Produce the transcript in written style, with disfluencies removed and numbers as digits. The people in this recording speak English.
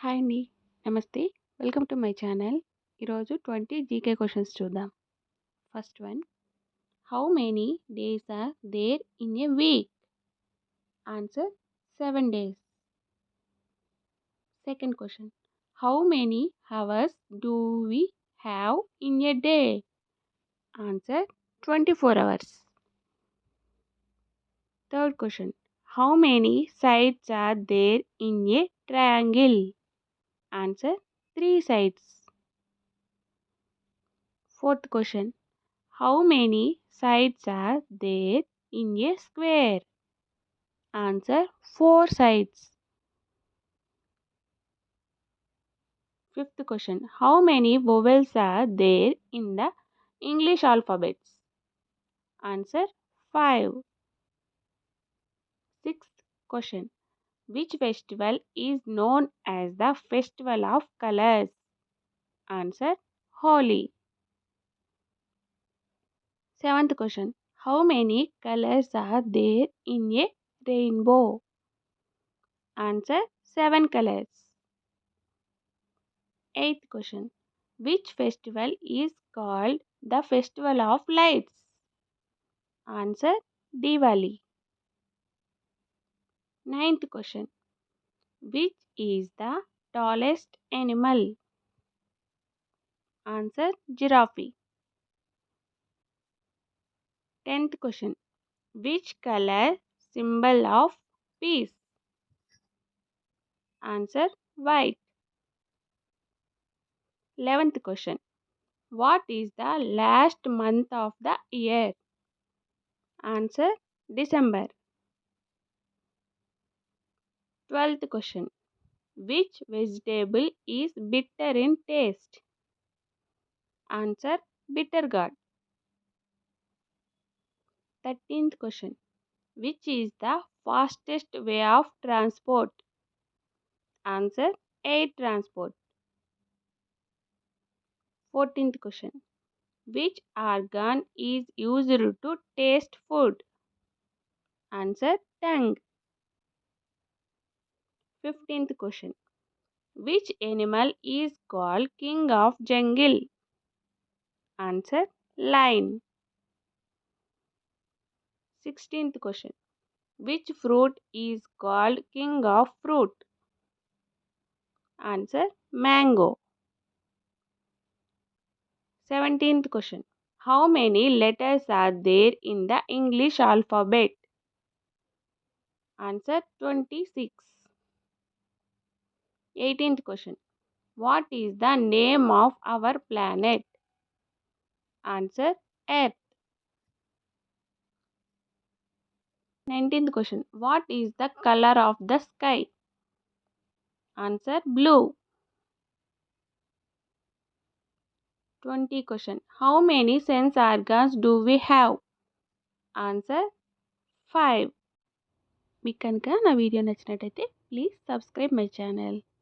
Hi అండి. నమస్తే. Welcome to my channel. ఈరోజు 20 జీకే క్వెషన్స్ చూద్దాం. First one. How many days are there in a week? Answer 7 days. Second question. How many hours do we have in a day? Answer 24 hours. Third question. How many sides are there in a triangle? Answer 3 sides. Fourth question. How many sides are there in a square? Answer 4 sides. Fifth question. How many vowels are there in the English alphabets? Answer 5. Sixth question. Which festival is known as the Festival of Colors? Answer Holi. Seventh question. How many colors are there in a rainbow? Answer 7 colors. Eighth question. Which festival is called the Festival of Lights? Answer Diwali. Ninth question. Which is the tallest animal? Answer giraffe. 10th question. Which color symbol of peace? Answer white. 11th question. What is the last month of the year? Answer December. 12th question. Which vegetable is bitter in taste? Answer bitter gourd. 13th question. Which is the fastest way of transport? Answer air transport. 14th question. Which organ is used to taste food? Answer tongue. 15th question. Which animal is called king of jungle? Answer lion. 16th question. Which fruit is called king of fruit? Answer mango. 17th question. How many letters are there in the English alphabet? Answer 26. 18th question. What is the name of our planet? Answer Earth. 19th question. What is the color of the sky? Answer blue. 20 question. How many sense organs do we have? Answer 5. మీకు కనుక నా video నచ్చినట్టయితే please subscribe my channel.